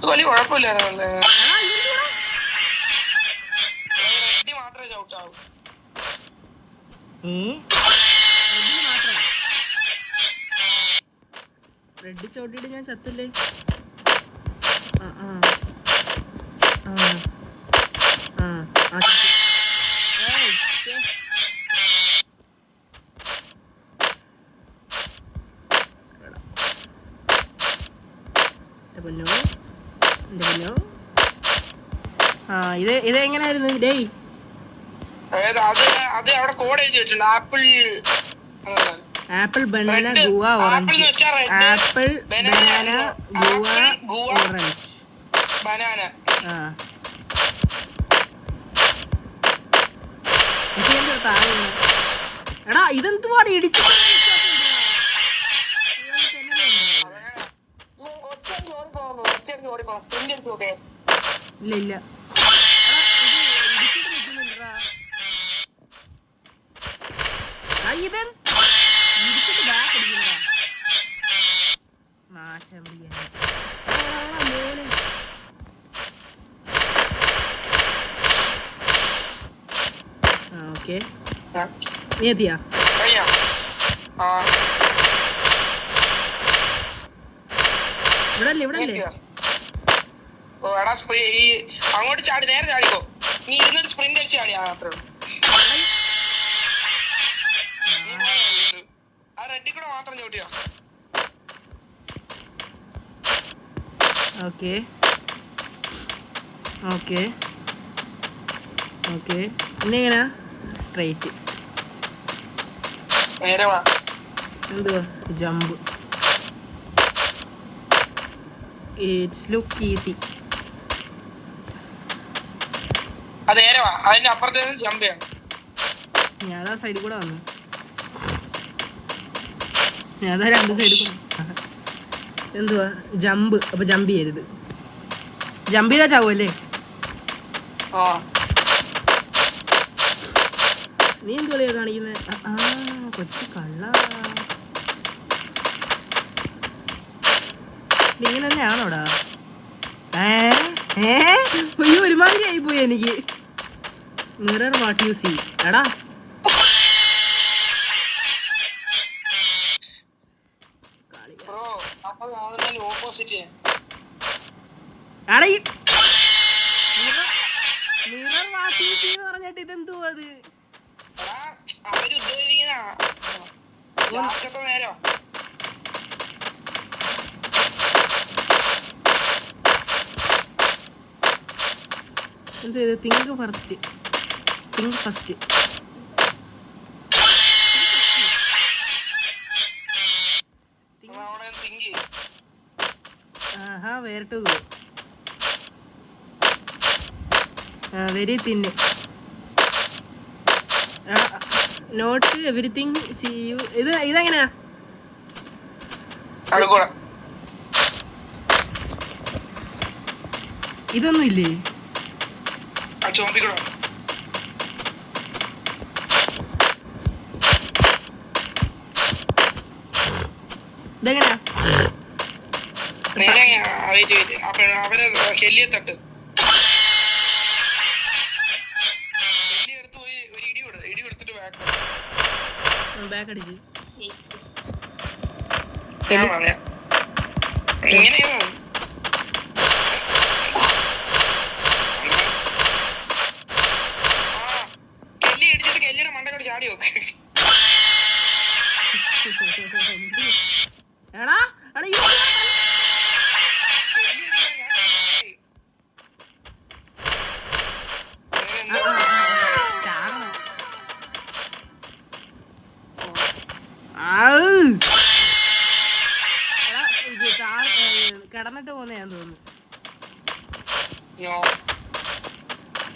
വലിയ കുഴപ്പമില്ലായിരുന്നല്ലേ. മാത്രമേ ചവിട്ടാവൂ. റെഡ് ചോട്ടിട്ട് ഞാൻ ചത്തില്ലേ? ഇത് എങ്ങനെയായിരുന്നു ഡേയ്? അത് അവിടെ കോഡ് എഴുതി വെച്ചിട്ടുണ്ട്. Apple banana guava orange. Apple banana guava orange banana. എടാ ഇതെന്തുവാടി ഇടിച്ചു? ഇല്ല ഇല്ല ഓക്കെ നീ എത്തിയാ? ഇവിടെ അങ്ങോട്ട് ചാടി, നേരെ ചാടിക്കോ. നീ ഇരുന്നിട്ട് സ്പ്രിന്റ് അടിച്ച് ചാടിയാ മാത്രമേ ഉള്ളൂ. ആ റെഡിൽ കൂടെ മാത്രം ചവിട്ടിയോ? Okay okay okay. പിന്നെ എങ്ങനെയാ? സ്ട്രൈറ്റ്. എന്തുവാ? ജമ്പ്. It's look easy. അതിന്റെ അപ്പുറത്തെ ജമ്പ് ചെയ്യണം. ഞാൻ ആ സൈഡിൽ കൂടെ വന്നു. ഞാൻ രണ്ട് സൈഡിൽ കൂടെ. എന്തുവാ? ജമ്പ്. അപ്പൊ ജമ്പ് ചെയ്യരുത്. ജമ്പ് ചെയ്താ ചാവുമല്ലേ? നീ എന്ത് കളിയാ കാണിക്കുന്നത്? കൊച്ചു കള്ള. ഇങ്ങനെ തന്നെയാണോടാ? അയ്യോ ഒരുമാതിരി ആയിപ്പോയി എനിക്ക്. Mirror what you see. എടാ മിറർ വാട്ട് യു സീ എന്ന് പറഞ്ഞിട്ട് ഇതെന്തുവാ അത്? എന്ത് ചെയ്ത്? Think first. Where to go. Very thin. Not everything see you. ഇതെങ്ങനെയാ? ഇതൊന്നും ഇല്ലേ? ഇതെങ്ങനെയാ? അവരെ ഹെല്ലിയെ തട്ട്. ഇടി കൊടുത്തിട്ട് ബാക്ക് അടിച്ച് എങ്ങനെയാ? കെല്ലി ഇടിച്ചിട്ട് കെല്ലിയുടെ മണ്ടക്കോട് ചാടി നോക്ക്. എടാ കിടന്നിട്ട് പോന്നെയാന്ന് തോന്നുന്നു.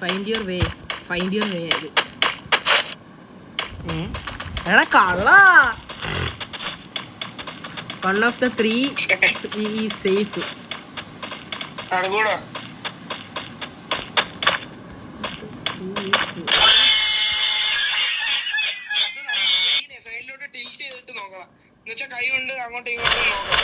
ഫൈൻഡ് യുവർ വേ അത്. എടാ കള്ള. One of the 3 is safe. കൈ കൊണ്ട് അങ്ങോട്ടും ഇങ്ങോട്ടും നോക്കാം.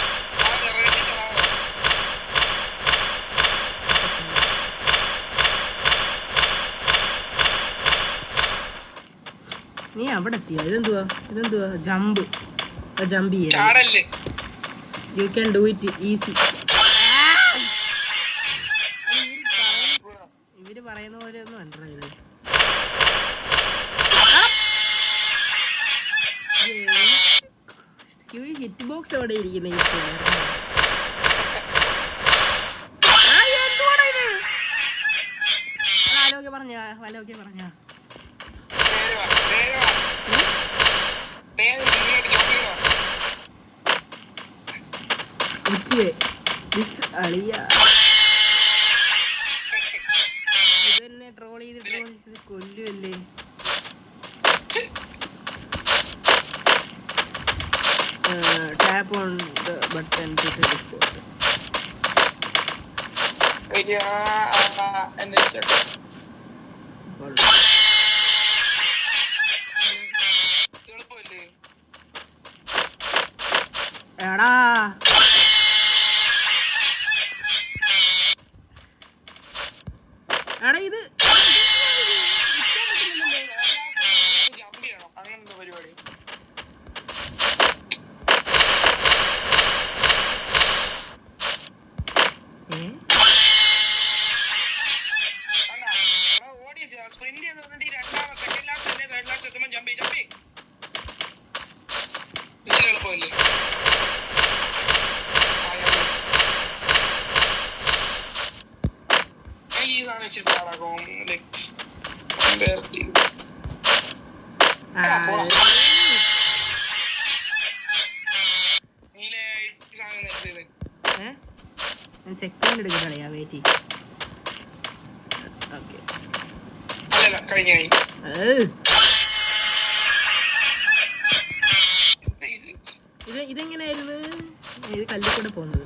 അവിടെ എത്തിയ ഇതെന്തുവാ ജമ്പ് ചെയ്യ. ചാടല്ലേ you can do it easy. ഇവര് പറയുന്ന പോലെ ഒന്നും അല്ല ഇത്. ഹിറ്റ് ബോക്സ് എവിടെ ഇരിക്കുന്ന പറഞ്ഞ ഇതെന്നെ ട്രോൾ ചെയ്ത് കൊല്ലുവല്ലേ. Tap on the button to teleport. എടാ ഇത് പരിപാടി ചെക്ക് പോയിന്റ് എടുക്കണേ വെയിറ്റ്. ഇതെങ്ങനെയായിരുന്നു ഇത് കല്ലിൽ കൂടെ പോകുന്നത്?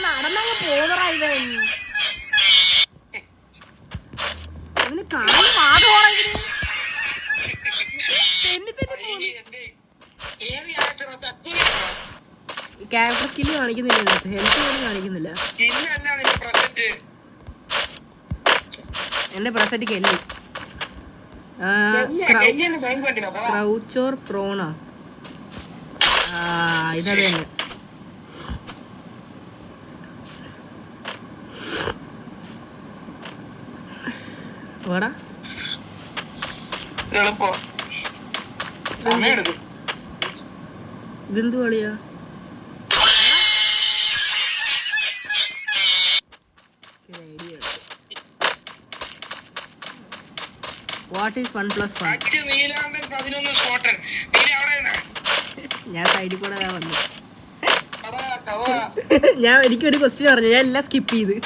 നടന്നങ്ങ് പോന്നറായത് കാണുന്ന പാട് ക്യാരക്ടർ സ്കില്ല് കാണിക്കുന്നില്ല, ഹെൽത്ത് പോലും കാണിക്കുന്നില്ല. എന്റെ പ്രസന്റ് കെല്ലി ക്രൗച്ചോർ പ്രോണാ ഇതത് തന്നെ. വാടാ ഇതെന്തു കളിയാ? What is 1+1? ഞാൻ സൈഡിൽ കൂടെ വന്നു. എനിക്കൊരു ക്വസ്റ്റ്യൻ പറഞ്ഞു, ഞാൻ എല്ലാം സ്കിപ്പ് ചെയ്ത്.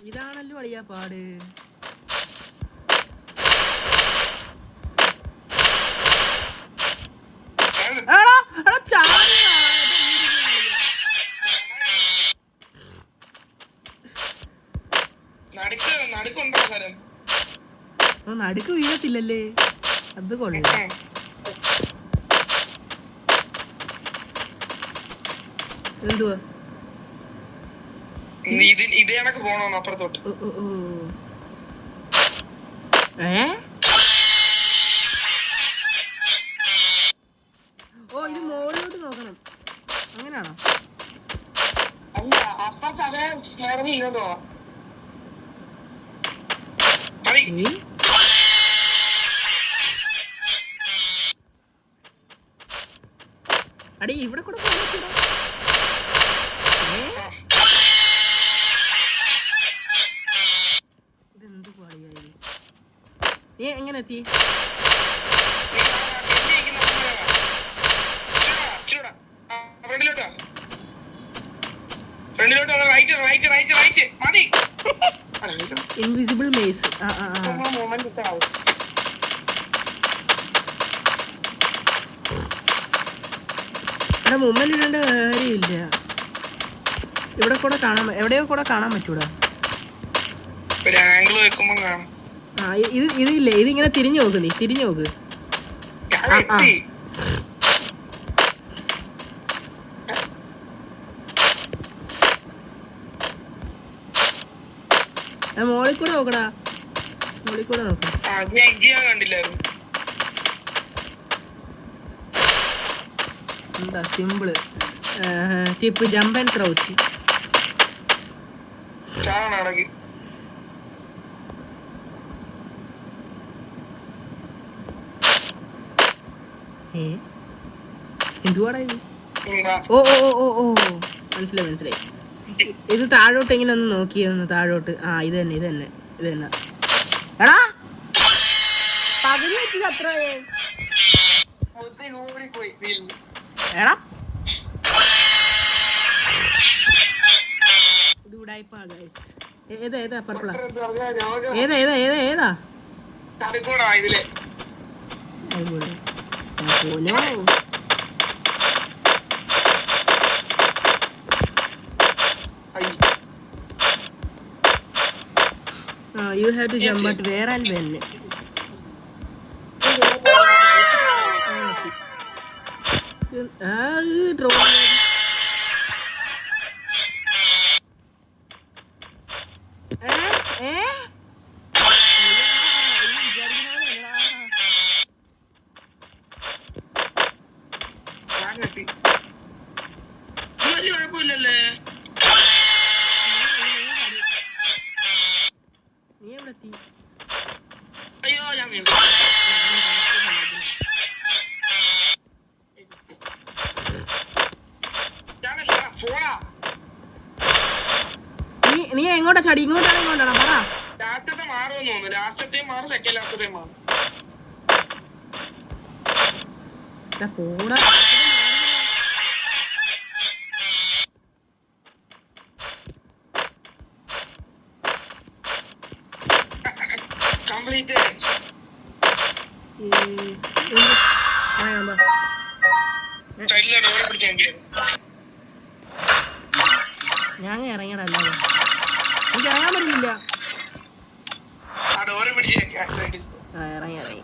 ഇതാണല്ലോ കളിയാ പാട്. നടുക്ക് വീഴത്തില്ലല്ലേ, അത് കൊള്ളാം. എന്തുവാ ഇത് കണക്ക് പോണോ അപ്പുറത്തോട്ട്? ഓ ഇത് മോളിലോട്ട് നോക്കണം, അങ്ങനെയാണോ? അല്ല അപ്പുറത്ത് അതേ ഇങ്ങോട്ടോ. അടി ഇവിടെ കൂടെ പോകാൻ ഇതെന്ത് പാടിയായി? നീ എങ്ങനെ എത്തി? Invisible maze. മൂവ്മെന്റ് ഇടേണ്ട കാര്യമില്ല. ഇവിടെ കൂടെ കാണാൻ എവിടെയോ കൂടെ കാണാൻ പറ്റൂടാ. ഒരു ആംഗിൾ വെക്കുമ്പോ കാണാം. ആ ഇതില്ലേ, ഇതിങ്ങനെ തിരിഞ്ഞു നോക്ക്, നീ തിരിഞ്ഞു നോക്ക്. മോളിൽ കൂടെ നോക്കടാ, മോളിൽ കൂടെ നോക്കാം. കണ്ടില്ലായിരുന്നു. എന്താ simple tip, jump and crouch. എന്തുവാടാ ഇത്? ഓ ഓ ഓ ഓ ഓ മനസ്സിലായി മനസ്സിലായി. ഇത് താഴോട്ട് എങ്ങനെ ഒന്ന് നോക്കിയൊന്ന് താഴോട്ട്. ആ ഇത് തന്നെ ഇത് തന്നെ ഇത് തന്നെ. എടാ പകുതി വെച്ചത് അത്ര. എടാ ഇത് ഉടായിപ്പാ ഗൈസ്. ഏതാ ഏതാ പർപ്പിളാ? ഏതാ ഏതാ ഏതാ ഏതാ? പോലോ you have to jump, but where and when? Drone. കുഴപ്പമില്ലല്ലേ? അയ്യോ ഞാൻ നീ എങ്ങോട്ടാ ചാടി? ഇങ്ങോട്ടാണ് ഇങ്ങോട്ടാണ് പറ. ലാസ്റ്റത്തെ മാറുമെന്ന് തോന്നുന്നു. ലാസ്റ്റത്തെ മാറും, സെക്കൻഡ് ലാസ്റ്റത്തെ മാറും. പോടാ കംപ്ലീറ്റ്. ഞാൻ ഇറങ്ങിയടാ, അല്ലാതെ എനിക്ക് ഇറങ്ങാൻ പറ്റില്ല. ആ ഡോറ് പിടിച്ച് ഇറങ്ങി ഇറങ്ങി